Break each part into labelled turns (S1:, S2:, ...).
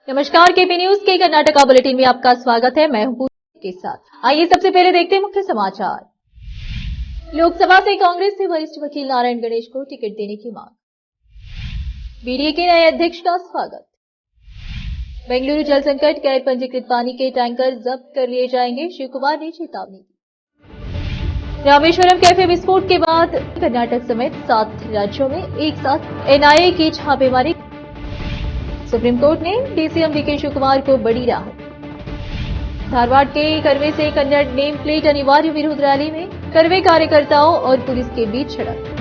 S1: नमस्कार, KP news के Karnataka bulletin में आपका स्वागत है। मैं हूं पूजा के साथ। आइए सबसे पहले देखते हैं मुख्य समाचार। लोकसभा से कांग्रेस से वरिष्ठ वकील नारायण गणेश को टिकट देने की मांग। बीडीए के नए अध्यक्ष का स्वागत। बेंगलुरु जल संकट, गैर पंजीकृत पानी के टैंकर जब्त कर लिए जाएंगे, शिव कुमार ने चेतावनी दी। रामेश्वरम कैफे विस्फोट के बाद कर्नाटक समेत 7 राज्यों में एक साथ एनआईए की छापेमारी। सुप्रीम कोर्ट ने डीसीएम डीके शिव कुमार को बड़ी राहत। धारवाड़ के करवे से कन्नड़ नेम प्लेट अनिवार्य विरोध रैली में करवे कार्यकर्ताओं और पुलिस के बीच झड़प।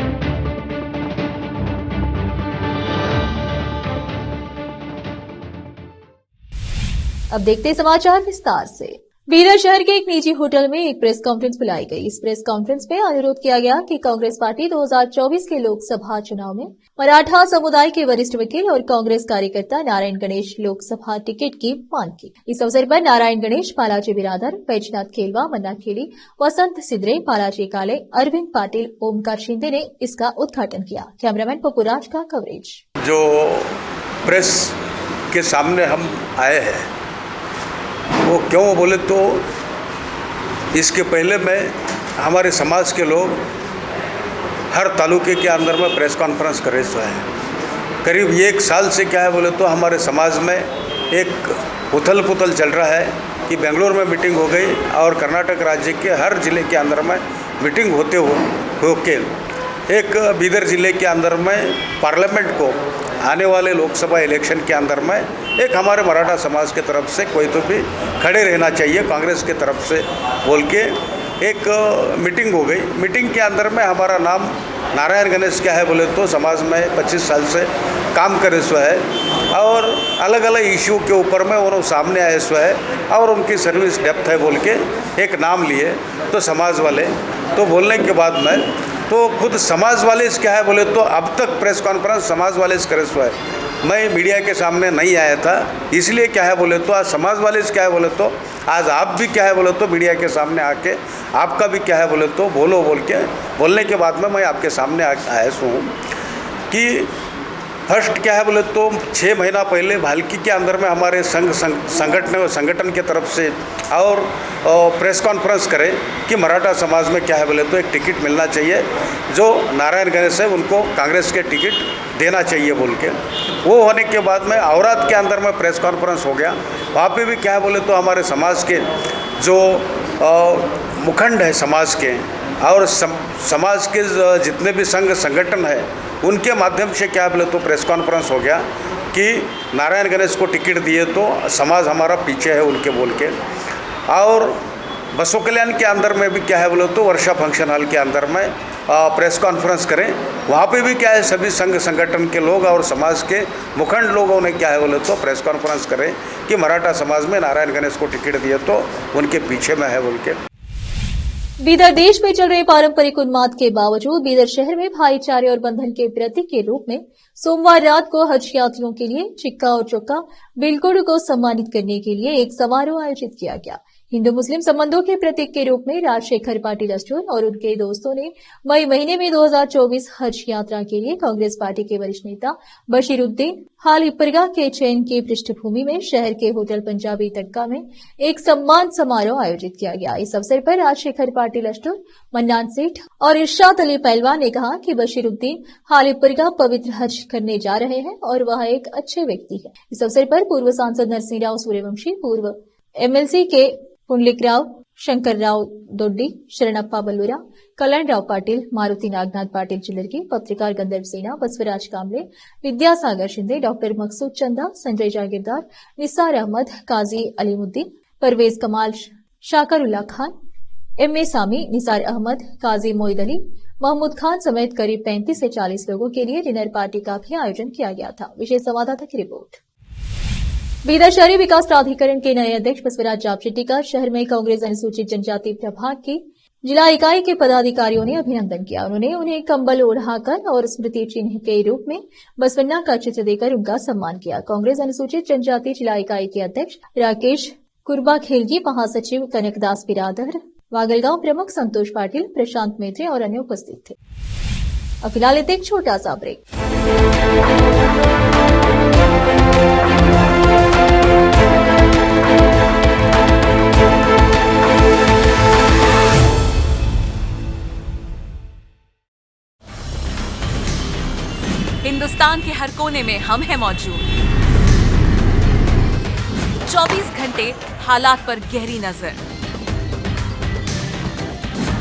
S1: अब देखते हैं समाचार विस्तार से। बीदर शहर के एक निजी होटल में एक प्रेस कॉन्फ्रेंस बुलाई गई। इस प्रेस कॉन्फ्रेंस में अनुरोध किया गया कि कांग्रेस पार्टी 2024 के लोकसभा चुनाव में मराठा समुदाय के वरिष्ठ वकील और कांग्रेस कार्यकर्ता नारायण गणेश लोकसभा टिकट की मांग की। इस अवसर पर नारायण गणेश, बालाजी बिरादर, बैजनाथ खेलवा, मन्ना खेड़ी, वसंत सिद्रे, बालाजी काले, अरविंद पाटिल, ओमकार शिंदे ने इसका उद्घाटन किया। कैमरामैन पपुराज का कवरेज।
S2: जो प्रेस के सामने हम आए हैं वो क्यों बोले तो इसके पहले मैं हमारे समाज के लोग हर तालुके के अंदर में प्रेस कॉन्फ्रेंस करे हुए हैं। करीब 1 साल से क्या है बोले तो हमारे समाज में एक उथल पुथल चल रहा है कि बेंगलुरु में मीटिंग हो गई और कर्नाटक राज्य के हर ज़िले के अंदर में मीटिंग होके एक बीदर ज़िले के अंदर में पार्लियामेंट को आने वाले लोकसभा इलेक्शन के अंदर में एक हमारे मराठा समाज के तरफ से कोई तो भी खड़े रहना चाहिए कांग्रेस के तरफ से बोल के एक मीटिंग हो गई। मीटिंग के अंदर में हमारा नाम नारायण गणेश क्या है बोले तो समाज में 25 साल से काम करे हुआ है और अलग अलग इश्यू के ऊपर में वो सामने आए हुआ है और उनकी सर्विस डेप्थ है बोल के एक नाम लिए तो समाज वाले तो बोलने के बाद में तो खुद समाज वाले क्या है बोले तो अब तक प्रेस कॉन्फ्रेंस समाज वाले करे हुआ है। मैं मीडिया के सामने नहीं आया था, इसलिए क्या है बोले तो आज समाज वाले क्या है बोले तो आज आप भी क्या है बोले तो मीडिया के सामने आके आपका भी क्या है बोले तो बोलो बोल के बोलने के बाद में मैं आपके सामने आया हूँ कि फर्स्ट क्या है बोले तो 6 महीना पहले भालकी के अंदर में हमारे संगठन के तरफ से और प्रेस कॉन्फ्रेंस करें कि मराठा समाज में क्या है बोले तो एक टिकट मिलना चाहिए, जो नारायण गणेश है उनको कांग्रेस के टिकट देना चाहिए बोल के। वो होने के बाद में औरात के अंदर में प्रेस कॉन्फ्रेंस हो गया। वहाँ पे भी क्या है बोले तो हमारे समाज के जो मुखंड है समाज के और समाज के जितने भी संगठन है उनके माध्यम से क्या बोले तो प्रेस कॉन्फ्रेंस हो गया कि नारायण गणेश को टिकट दिए तो समाज हमारा पीछे है उनके बोल के। और बसो कल्याण के अंदर में भी क्या है बोले तो वर्षा फंक्शन हॉल के अंदर में प्रेस कॉन्फ्रेंस करें। वहाँ पे भी क्या है सभी संगठन के लोग और समाज के मुखंड लोगों ने क्या है बोले तो प्रेस कॉन्फ्रेंस करें कि मराठा समाज में नारायण गणेश को टिकट दिए तो उनके पीछे में है बोल के।
S1: बीदर देश में चल रहे पारंपरिक उन्माद के बावजूद बीदर शहर में भाईचारे और बंधन के प्रतीक के रूप में सोमवार रात को हज यात्रियों के लिए चिक्का और चौका बिलकुड़ को सम्मानित करने के लिए एक समारोह आयोजित किया गया। हिंदू मुस्लिम संबंधों के प्रतीक के रूप में राजशेखर पाटिल अस्टूर और उनके दोस्तों ने मई महीने में 2024 हज यात्रा के लिए कांग्रेस पार्टी के वरिष्ठ नेता बशीरुद्दीन हाल हिप्परगा के चयन की पृष्ठभूमि में शहर के होटल पंजाबी तड़का में एक सम्मान समारोह आयोजित किया गया। इस अवसर पर राजशेखर पाटिल अस्टूर, मन्नान सेठ और इरशाद अली पहलवान ने कहा कि बशीरुद्दीन हाल हिप्परगा पवित्र हज करने जा रहे हैं और वह एक अच्छे व्यक्ति है। इस अवसर पर पूर्व सांसद नरसिंहराव सूर्यवंशी, पूर्व एमएलसी के पुंडलिकराव, शंकरराव दोड्डी, शरणप्पा बल्लूरा, कल्याणराव पाटिल, मारुति नागनाथ पाटिल चिलरगी, पत्रकार गंधर्व सेना, बसवराज कांबले, विद्यासागर शिंदे, डॉक्टर मकसूद चंदा, संजय जागीरदार, निसार अहमद, काजी अलीमुद्दीन, परवेज कमाल, शाकरुल्ला खान, एमए सामी, निसार अहमद, काजी मोईद अली, महमूद खान समेत करीब 35 से 40 लोगों के लिए डिनर पार्टी का भी आयोजन किया गया था। विशेष संवाददाता की रिपोर्ट। बीदर शहरी विकास प्राधिकरण के नए अध्यक्ष बसवराज जापशेट्टी का शहर में कांग्रेस अनुसूचित जनजाति प्रभाग की जिला इकाई के पदाधिकारियों ने अभिनंदन किया। उन्होंने उन्हें कंबल ओढ़ाकर और स्मृति चिन्ह के रूप में बसवन्ना का चित्र देकर उनका सम्मान किया। कांग्रेस अनुसूचित जनजाति जिला इकाई के अध्यक्ष राकेश कुरबा खेलगी, महासचिव कनकदास बिरादर, वागलगांव प्रमुख संतोष पाटिल, प्रशांत मेत्रे और अन्य उपस्थित थे। अब फिलहाल लेते एक छोटा सा ब्रेक।
S3: हिंदुस्तान के हर कोने में हम हैं मौजूद। 24 घंटे हालात पर गहरी नजर,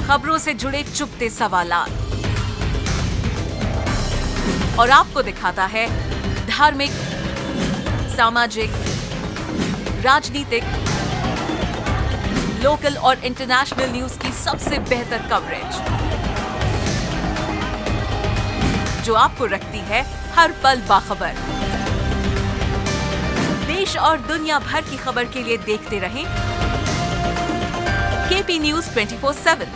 S3: खबरों से जुड़े चुपते सवालात और आपको दिखाता है धार्मिक, सामाजिक, राजनीतिक, लोकल और इंटरनेशनल न्यूज की सबसे बेहतर कवरेज, जो आपको रखती है हर पल बाखबर। देश और दुनिया भर की खबर के लिए देखते रहें KP news 24/7।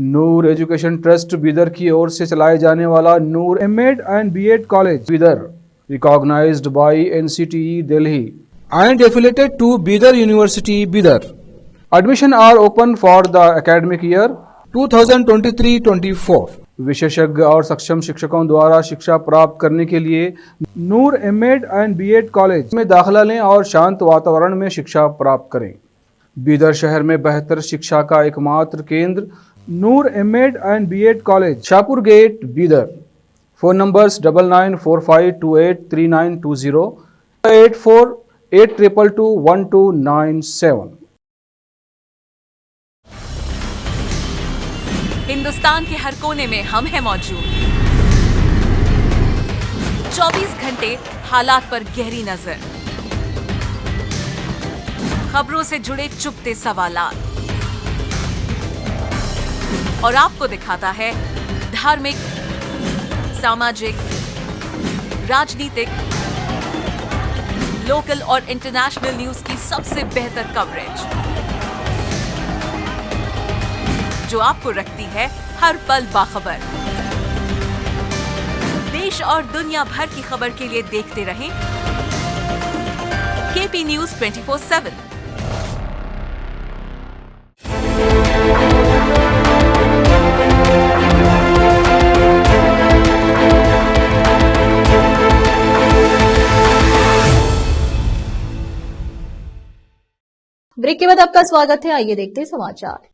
S4: Noor education trust Bidar की ओर से चलाए जाने वाला Noor MEd and BEd college Bidar, recognised by NCTE Delhi and affiliated to Bidar University, Bidar. Admission are open for the academic year 2023-24. विशेषज्ञ और सक्षम शिक्षकों द्वारा शिक्षा प्राप्त करने के लिए नूर एमएड एंड बीएड कॉलेज में दाखिला लें और शांत वातावरण में शिक्षा प्राप्त करें। बीदर शहर में बेहतर शिक्षा का एकमात्र केंद्र Noor MEd and BEd college, Shahpur gate, Bidar. Phone numbers 9945283920, 8482221297।
S3: Hindustan के हर कोने में हम हैं मौजूद। 24 घंटे हालात पर गहरी नजर, खबरों से जुड़े चुपते सवालात और आपको दिखाता है धार्मिक, सामाजिक, राजनीतिक, लोकल और इंटरनेशनल न्यूज की सबसे बेहतर कवरेज, जो आपको रखती है हर पल बाखबर। देश और दुनिया भर की खबर के लिए देखते रहें केपी न्यूज 24/7।
S1: ब्रेक के बाद आपका स्वागत है। आइए देखते हैं समाचार।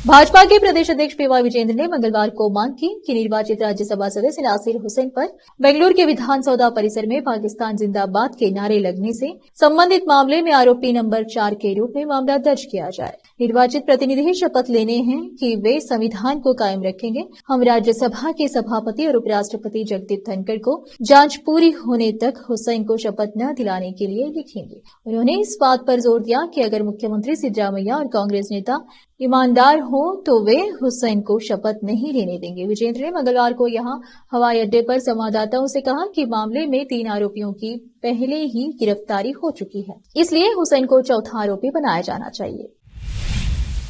S1: भाजपा के प्रदेश अध्यक्ष पीवाई विजेंद्र ने मंगलवार को मांग की कि निर्वाचित राज्यसभा सदस्य नासिर हुसैन पर बेंगलुरु के विधान सौदा परिसर में पाकिस्तान जिंदाबाद के नारे लगने से संबंधित मामले में आरोपी नंबर 4 के रूप में मामला दर्ज किया जाए। निर्वाचित प्रतिनिधि शपथ लेने हैं कि वे संविधान को कायम रखेंगे। हम राज्यसभा के सभापति और उपराष्ट्रपति जगदीप धनखड़ को जांच पूरी होने तक हुसैन को शपथ न दिलाने के लिए लिखेंगे। उन्होंने इस बात पर जोर दिया कि अगर मुख्यमंत्री सिद्धरामैया और कांग्रेस नेता ईमानदार हो तो वे हुसैन को शपथ नहीं लेने देंगे। विजेंद्र ने मंगलवार को यहां हवाई अड्डे पर संवाददाताओं से कहा कि मामले में 3 आरोपियों की पहले ही गिरफ्तारी हो चुकी है, इसलिए हुसैन को चौथा आरोपी बनाया जाना चाहिए।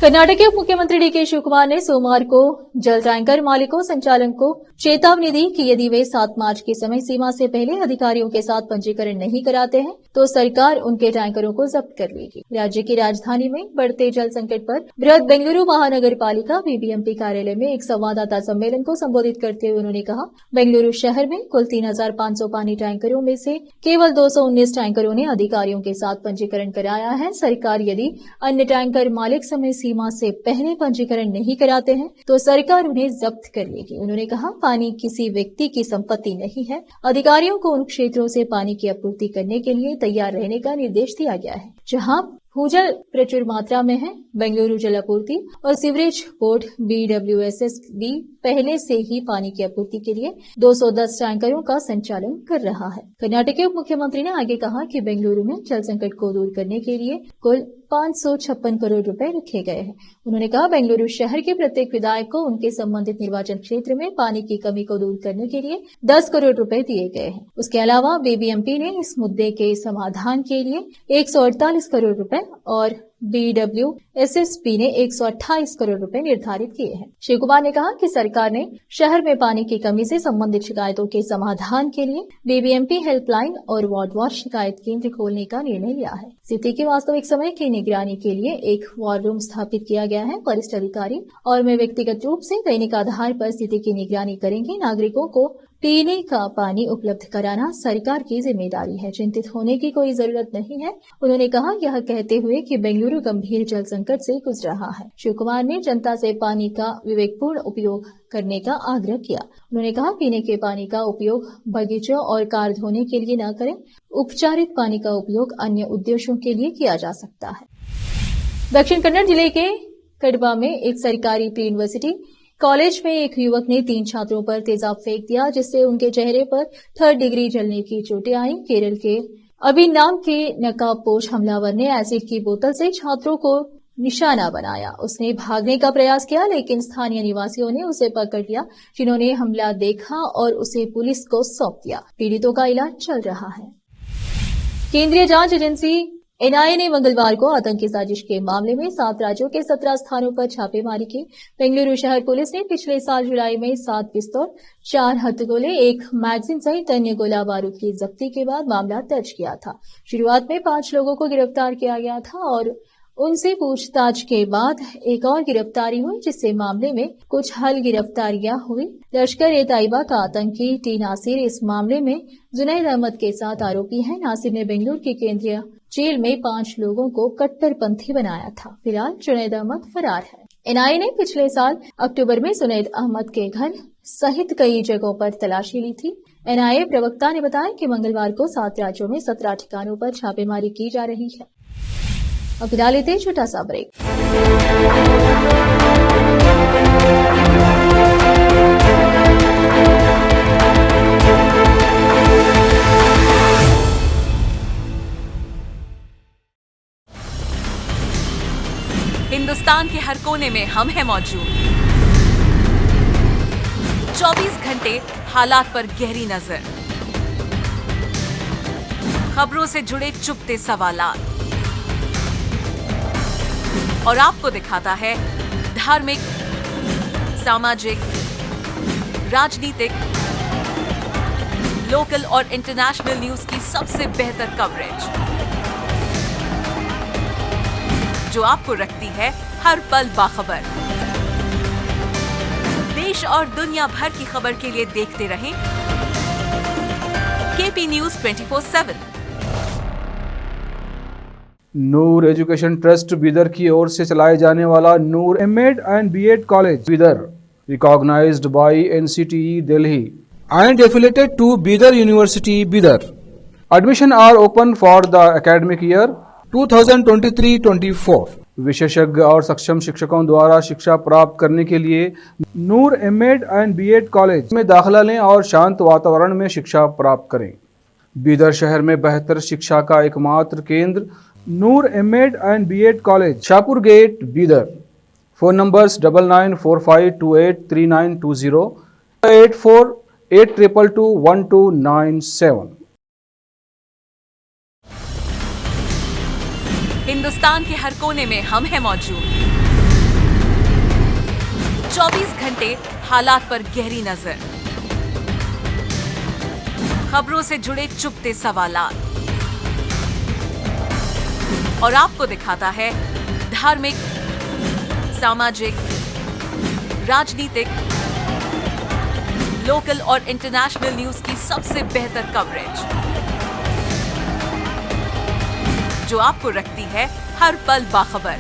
S1: कर्नाटक के उप मुख्यमंत्री डीके शिवकुमार ने सोमवार को जल टैंकर मालिकों संचालक को चेतावनी दी कि यदि वे 7 मार्च की समय सीमा से पहले अधिकारियों के साथ पंजीकरण नहीं कराते हैं तो सरकार उनके टैंकरों को जब्त कर लेगी। राज्य की राजधानी में बढ़ते जल संकट पर बृहद बेंगलुरु महानगर पालिका बीबीएमपी कार्यालय में एक संवाददाता सम्मेलन को संबोधित करते हुए उन्होंने कहा, बेंगलुरु शहर में कुल 3,500 पानी टैंकरों में से केवल 219 टैंकरों ने अधिकारियों के साथ पंजीकरण कराया है। सरकार यदि अन्य टैंकर मालिक समय सीमा से पहले पंजीकरण नहीं कराते हैं तो सरकार उन्हें जब्त कर लेगी। उन्होंने कहा, पानी किसी व्यक्ति की संपत्ति नहीं है। अधिकारियों को उन क्षेत्रों से पानी की आपूर्ति करने के लिए तैयार रहने का निर्देश दिया गया है जहां भूजल प्रचुर मात्रा में है। बेंगलुरु जल आपूर्ति और सीवरेज बोर्ड BWSSB पहले से ही पानी की आपूर्ति के लिए 210 टैंकरों का संचालन कर रहा है। कर्नाटक के उप मुख्यमंत्री ने आगे कहा कि बेंगलुरु में जल संकट को दूर करने के लिए कुल 556 करोड़ रुपए रखे गए हैं। उन्होंने कहा, बेंगलुरु शहर के प्रत्येक विधायक को उनके संबंधित निर्वाचन क्षेत्र में पानी की कमी को दूर करने के लिए 10 करोड़ रुपए दिए गए हैं। उसके अलावा बीबीएमपी ने इस मुद्दे के समाधान के लिए 148 करोड़ रुपए और BWSSB ने 128 करोड़ रुपए निर्धारित किए हैं। शिव कुमार ने कहा कि सरकार ने शहर में पानी की कमी से संबंधित शिकायतों के समाधान के लिए बीबीएमपी हेल्पलाइन और वार्डवार शिकायत केंद्र खोलने का निर्णय लिया है। स्थिति की वास्तविक समय की निगरानी के लिए एक वॉर रूम स्थापित किया गया है। वरिष्ठ अधिकारी और मैं व्यक्तिगत रूप से दैनिक आधार पर स्थिति की निगरानी करेंगे। नागरिकों को पीने का पानी उपलब्ध कराना सरकार की जिम्मेदारी है, चिंतित होने की कोई जरूरत नहीं है। उन्होंने कहा यह कहते हुए कि बेंगलुरु गंभीर जल संकट से गुजर रहा है। शिव कुमार ने जनता से पानी का विवेकपूर्ण उपयोग करने का आग्रह किया। उन्होंने कहा पीने के पानी का उपयोग बगीचों और कार धोने के लिए न करें, उपचारित पानी का उपयोग अन्य उद्देश्यों के लिए किया जा सकता है। दक्षिण कन्नड़ जिले के कड़बा में एक सरकारी प्री यूनिवर्सिटी कॉलेज में एक युवक ने 3 छात्रों पर तेजाब फेंक दिया, जिससे उनके चेहरे पर 3rd डिग्री जलने की चोटें आईं। केरल के अभी नाम के नकाबपोश हमलावर ने एसिड की बोतल से छात्रों को निशाना बनाया। उसने भागने का प्रयास किया, लेकिन स्थानीय निवासियों ने उसे पकड़ लिया, जिन्होंने हमला देखा और उसे पुलिस को सौंप दिया। पीड़ितों का इलाज चल रहा है। केंद्रीय जांच एजेंसी एनआईए ने मंगलवार को आतंकी साजिश के मामले में 7 राज्यों के 17 स्थानों पर छापेमारी की। बेंगलुरु शहर पुलिस ने पिछले साल जुलाई में 7 पिस्तौल, 4 हथगोले, 1 मैगजीन सहित अन्य गोला बारूद की जब्ती के बाद मामला दर्ज किया था। शुरुआत में 5 लोगों को गिरफ्तार किया गया था और उनसे पूछताछ के बाद एक और गिरफ्तारी हुई, जिससे मामले में कुछ हल गिरफ्तारियां हुई। लश्कर-ए-तैयबा का आतंकी टी नासिर इस मामले में जुनैद अहमद के साथ आरोपी है। नासिर ने बेंगलुरु की केंद्रीय जेल में 5 लोगों को कट्टरपंथी बनाया था। फिलहाल जुनैद अहमद फरार है। एनआईए ने पिछले साल अक्टूबर में जुनैद अहमद के घर सहित कई जगहों पर तलाशी ली थी। एनआईए प्रवक्ता ने बताया कि मंगलवार को 7 राज्यों में 17 ठिकानों पर छापेमारी की जा रही है। अब फिलहाल लेते हैं छोटा सा ब्रेक।
S3: हिंदुस्तान के हर कोने में हम हैं मौजूद। 24 घंटे हालात पर गहरी नजर, खबरों से जुड़े चुपते सवालात और आपको दिखाता है धार्मिक, सामाजिक, राजनीतिक, लोकल और इंटरनेशनल न्यूज की सबसे बेहतर कवरेज, जो आपको रखती है हर पल बाखबर। देश और दुनिया भर की खबर के लिए देखते रहें KP news 24/7।
S4: Noor education trust Bidar की ओर से चलाए जाने वाला Noor MEd and BEd college Bidar, recognised by NCTE Delhi and affiliated to Bidar University Bidar. Admission are open for the academic year 2023-24. विशेषज्ञ और सक्षम शिक्षकों द्वारा शिक्षा प्राप्त करने के लिए नूर एमएड एंड बीएड कॉलेज में दाखिला लें और शांत वातावरण में शिक्षा प्राप्त करें। बीदर शहर में बेहतर शिक्षा का एकमात्र केंद्र Noor MEd and BEd college, Shahpur gate, Bidar. Phone numbers 9945283920, 8482221297।
S3: Hindustan के हर कोने में हम हैं मौजूद। 24 घंटे हालात पर गहरी नजर, खबरों से जुड़े चुपते सवालात और आपको दिखाता है धार्मिक, सामाजिक, राजनीतिक, लोकल और इंटरनेशनल न्यूज की सबसे बेहतर कवरेज, जो आपको रखती है हर पल बाखबर।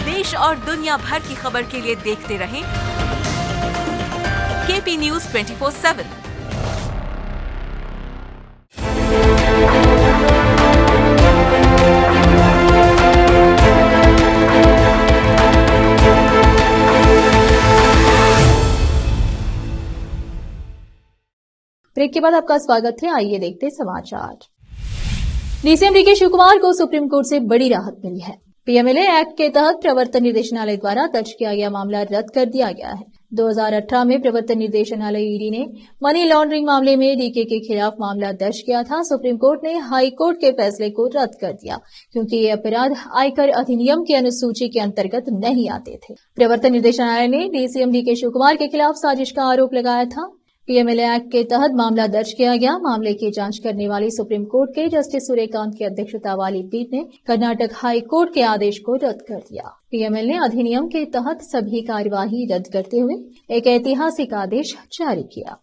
S3: देश और दुनिया भर की खबर के लिए देखते रहें केपी न्यूज 24/7।
S1: ब्रेक के बाद आपका स्वागत है। आइए देखते समाचार। डीसीएम डीके शिव कुमार को सुप्रीम कोर्ट से बड़ी राहत मिली है। पीएमएलए एक्ट के तहत प्रवर्तन निर्देशनालय द्वारा दर्ज किया गया मामला रद्द कर दिया गया है। 2018 में प्रवर्तन निर्देशनालय ईडी ने मनी लॉन्ड्रिंग मामले में डीके के खिलाफ मामला दर्ज किया था। सुप्रीम कोर्ट ने हाई कोर्ट के फैसले को रद्द कर दिया, क्योंकि ये अपराध आयकर अधिनियम की अनुसूची के अंतर्गत नहीं आते थे। प्रवर्तन निर्देशनालय ने डीसीएम डीके शिव कुमार के खिलाफ साजिश का आरोप लगाया था। पीएमएलए एक्ट के तहत मामला दर्ज किया गया। मामले की जांच करने वाली सुप्रीम कोर्ट के जस्टिस सूर्यकांत की अध्यक्षता वाली पीठ ने कर्नाटक हाई कोर्ट के आदेश को रद्द कर दिया। पीएमएलए अधिनियम के तहत सभी कार्यवाही रद्द करते हुए एक ऐतिहासिक आदेश जारी किया।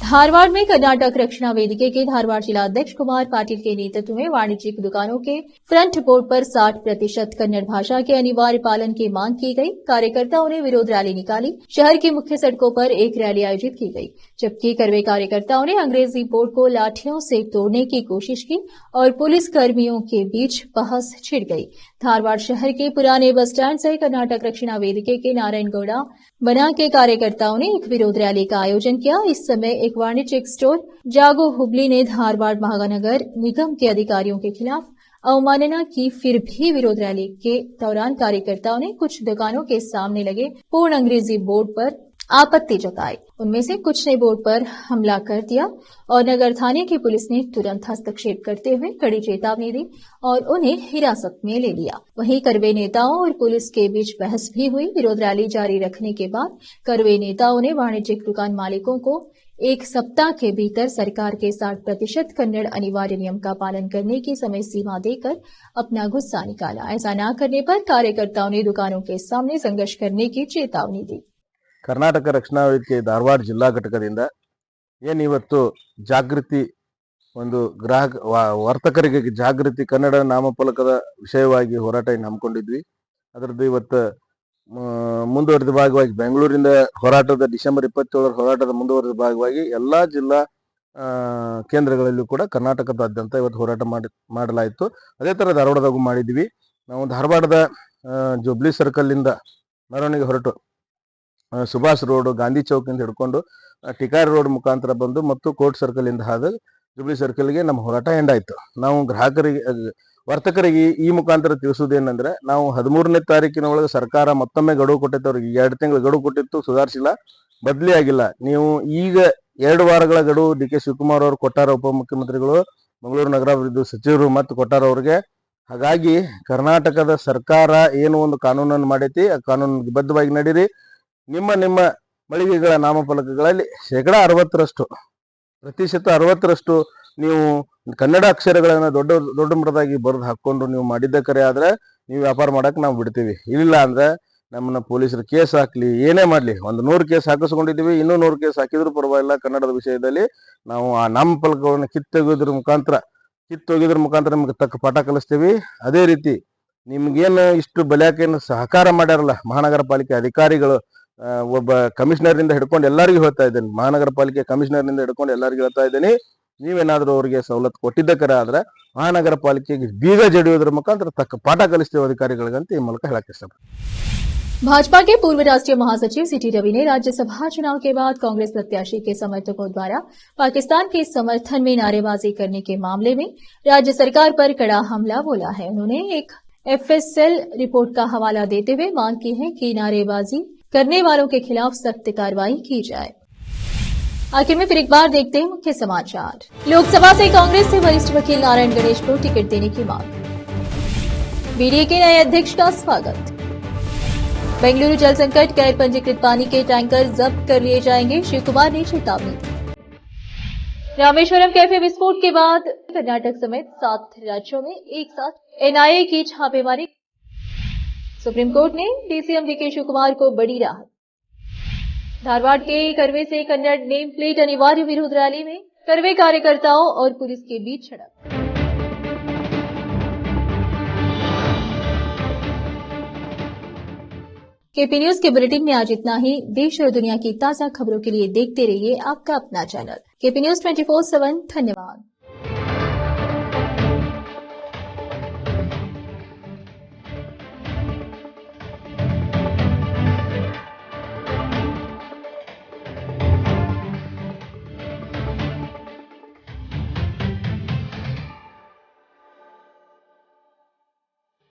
S1: धारवाड़ में कर्नाटक रक्षणा वेदिके के धारवाड़ जिलाध्यक्ष कुमार पाटिल के नेतृत्व में वाणिज्यिक दुकानों के फ्रंट बोर्ड पर 60% कन्नड़ भाषा के अनिवार्य पालन की मांग की गई। कार्यकर्ताओं ने विरोध रैली निकाली। शहर की मुख्य सड़कों पर एक रैली आयोजित की गई, जबकि कर्वे कार्यकर्ताओं ने अंग्रेजी बोर्ड को लाठियों से तोड़ने की कोशिश की और पुलिस कर्मियों के बीच बहस छिड़ गई। धारवाड़ शहर के पुराने बस स्टैंड से कर्नाटक रक्षणा वेदिके के नारायणगौड़ा बना के कार्यकर्ताओं ने एक विरोध रैली का आयोजन किया। इस समय एक वाणिज्यिक स्टोर जागो हुबली ने धारवाड़ महानगर निगम के अधिकारियों के खिलाफ अवमानना की। फिर भी विरोध रैली के दौरान कार्यकर्ताओं ने कुछ दुकानों के सामने लगे पूर्ण अंग्रेजी बोर्ड पर आपत्ति जताई। उनमें से कुछ ने बोर्ड पर हमला कर दिया और नगर थाने की पुलिस ने तुरंत हस्तक्षेप करते हुए कड़ी चेतावनी दी और उन्हें हिरासत में ले लिया। वहीं कर्वे नेताओं और पुलिस के बीच बहस भी हुई। विरोध रैली जारी रखने के बाद कर्वे नेताओं ने वाणिज्यिक दुकान मालिकों को एक सप्ताह के भीतर सरकार के 60% कन्नड़ अनिवार्य नियम का पालन करने की समय सीमा देकर अपना गुस्सा निकाला। ऐसा न करने पर कार्यकर्ताओं ने दुकानों के सामने संघर्ष करने की चेतावनी दी।
S5: ಕರ್ನಾಟಕ ರಕ್ಷಣಾ ವೇದಿಕೆ ಧಾರವಾಡ ಜಿಲ್ಲಾ ಘಟಕದಿಂದ ಏನಿವತ್ತು ಜಾಗೃತಿ ಒಂದು ವರ್ತಕರಿಗೆ ಜಾಗೃತಿ ಕನ್ನಡ ನಾಮಫಲಕದ ವಿಷಯವಾಗಿ ಹೋರಾಟ ಹಮ್ಮಿಕೊಂಡಿದ್ವಿ. ಅದರದ್ದು ಇವತ್ತು ಮುಂದುವರೆದ ಭಾಗವಾಗಿ ಬೆಂಗಳೂರಿಂದ ಹೋರಾಟದ ಡಿಸೆಂಬರ್ 27 ಹೋರಾಟದ ಮುಂದುವರೆದ ಭಾಗವಾಗಿ ಎಲ್ಲಾ ಜಿಲ್ಲಾ ಕೇಂದ್ರಗಳಲ್ಲೂ ಕೂಡ ಕರ್ನಾಟಕದಾದ್ಯಂತ ಇವತ್ತು ಹೋರಾಟ ಮಾಡಲಾಯಿತು. ಅದೇ ತರ ಧಾರವಾಡದಾಗೂ ಮಾಡಿದ್ವಿ. ನಾವು ಧಾರವಾಡದ ಜುಬ್ಲಿ ಸರ್ಕಲ್ ಇಂದ ಮೆರವಣಿಗೆ ಹೊರಟು ಸುಭಾಷ್ ರೋಡ್ ಗಾಂಧಿ ಚೌಕ್ ಇಂದ ಹಿಡ್ಕೊಂಡು ಟಿಕಾರಿ ರೋಡ್ ಮುಖಾಂತರ ಬಂದು ಮತ್ತು ಕೋರ್ಟ್ ಸರ್ಕಲ್ ಇಂದ ಹಾದು ಜುಬ್ಲಿ ಸರ್ಕಲ್ಗೆ ನಮ್ಮ ಹೋರಾಟ ಎಂಡ್ ಆಯ್ತು. ನಾವು ಗ್ರಾಹಕರಿಗೆ ವರ್ತಕರಿಗೆ ಈ ಮುಖಾಂತರ ತಿಳಿಸುವುದೇನೆಂದ್ರೆ, ನಾವು 13ನೇ ತಾರೀಕಿನ ಒಳಗೆ ಸರ್ಕಾರ ಮತ್ತೊಮ್ಮೆ ಗಡುವು ಕೊಟ್ಟಿತ್ತು. ಅವ್ರಿಗೆ 2 ತಿಂಗಳು ಗಡುವು ಕೊಟ್ಟಿತ್ತು, ಸುಧಾರಿಸಿಲ್ಲ, ಬದಲಿ ಆಗಿಲ್ಲ. ನೀವು ಈಗ 2 ವಾರಗಳ ಗಡುವು ಡಿ ಕೆ ಶಿವಕುಮಾರ್ ಅವರು ಕೊಟ್ಟಾರ, ಉಪಮುಖ್ಯಮಂತ್ರಿಗಳು, ಮಂಗಳೂರು ನಗರಾಭಿವೃದ್ಧಿ ಸಚಿವರು ಮತ್ತು ಕೊಟ್ಟಾರ ಅವ್ರಿಗೆ. ಹಾಗಾಗಿ ಕರ್ನಾಟಕದ ಸರ್ಕಾರ ಏನು ಒಂದು ಕಾನೂನನ್ನು ಮಾಡೈತಿ, ಆ ಕಾನೂನಿಗೆ ಬದ್ಧವಾಗಿ ನಡೀರಿ. ನಿಮ್ಮ ಮಳಿಗೆಗಳ ನಾಮಫಲಕಗಳಲ್ಲಿ 60% ನೀವು ಕನ್ನಡ ಅಕ್ಷರಗಳನ್ನ ದೊಡ್ಡ ಮಟ್ಟದಾಗಿ ಬರೆದು ಹಾಕೊಂಡು ನೀವು ಮಾಡಿದ್ದ ಕರೆ ಆದ್ರೆ ನೀವು ವ್ಯಾಪಾರ ಮಾಡಕ್ ನಾವು ಬಿಡ್ತೀವಿ. ಇಲ್ಲ ಅಂದ್ರೆ ನಮ್ಮನ್ನ ಪೊಲೀಸರು ಕೇಸ್ ಹಾಕ್ಲಿ, ಏನೇ ಮಾಡ್ಲಿ, 100 ಕೇಸ್ ಹಾಕಿಸ್ಕೊಂಡಿದೀವಿ. ಇನ್ನೂ 100 ಕೇಸ್ ಹಾಕಿದ್ರು ಪರವಾಗಿಲ್ಲ. ಕನ್ನಡದ ವಿಷಯದಲ್ಲಿ ನಾವು ಆ ನಾಮಫಲಕಗಳನ್ನು ಕಿತ್ತೊಗೆಯೋದ್ರ ಮುಖಾಂತರ ನಿಮ್ಗೆ ತಕ್ಕ ಪಾಠ ಕಲಿಸ್ತೀವಿ. ಅದೇ ರೀತಿ ನಿಮ್ಗೇನು ಇಷ್ಟು ಬಲಿಯಾಕೇನು ಸಹಕಾರ ಮಾಡ್ಯಾರಲ್ಲ ಮಹಾನಗರ ಪಾಲಿಕೆ ಅಧಿಕಾರಿಗಳು, ಒಬ್ಬ ಕಮಿಷನರ್ ನಿಂದ ಹಿಡ್ಕೊಂಡು ಎಲ್ಲರಿಗೂ ಹೇಳ್ತಾ ಇದ್ದೇನೆ, ಮಹಾನಗರ ಪಾಲಿಕೆ ಕಮಿಷನರ್ ನಿಂದ ಹಿಡ್ಕೊಂಡು ಎಲ್ಲರಿಗೂ ಹೇಳ್ತಾ ಇದ್ದೀನಿ, ನೀವೇನಾದ್ರೂ ಅವರಿಗೆ ಸವಲತ್ತು ಕೊಟ್ಟಿದ್ದ ಕರೆ ಆದ್ರೆ ಮಹಾನಗರ ಪಾಲಿಕೆಗೆ ಬೀಗ ಜಡಿಯೋದ್ರ ಮುಖಾಂತರ ತಕ್ಕ ಪಾಠ ಕಲಿಸ್ತೇವೆ अधिकारिಗಳಿಗಂತ ಈ ಮೂಲಕ ಹೇಳಕ್ಕೆ ಇಷ್ಟಪಡ್ತೀನಿ।
S1: भाजपा के पूर्व राष्ट्रीय महासचिव सीटी रवि ने राज्यसभा चुनाव के बाद कांग्रेस प्रत्याशी के समर्थकों द्वारा पाकिस्तान के समर्थन में नारेबाजी करने के मामले में राज्य सरकार पर कड़ा हमला बोला है। उन्होंने एक FSL रिपोर्ट का हवाला देते हुए मांग की है कि नारेबाजी करने वालों के खिलाफ सख्त कार्रवाई की जाए। आखिर में फिर एक बार देखते हैं मुख्य समाचार। लोकसभा से कांग्रेस से वरिष्ठ वकील नारायण गणेश को टिकट देने की मांग। बीडीए के नए अध्यक्ष का स्वागत। बेंगलुरु जल संकट, गैर पंजीकृत पानी के टैंकर जब्त कर लिए जाएंगे, शिव कुमार ने चेतावनी दी। रामेश्वरम कैफे विस्फोट के बाद कर्नाटक समेत 7 राज्यों में एक साथ एनआईए की छापेमारी। सुप्रीम कोर्ट ने डीसीएम डीके शिव कुमार को बड़ी राहत। धारवाड़ के करवे से कन्नड़ नेम प्लेट अनिवार्य विरोध रैली में करवे कार्यकर्ताओं और पुलिस के बीच झड़प। केपी न्यूज के बुलेटिन में आज इतना ही। देश और दुनिया की ताजा खबरों के लिए देखते रहिए आपका अपना चैनल केपी न्यूज 24/7। धन्यवाद।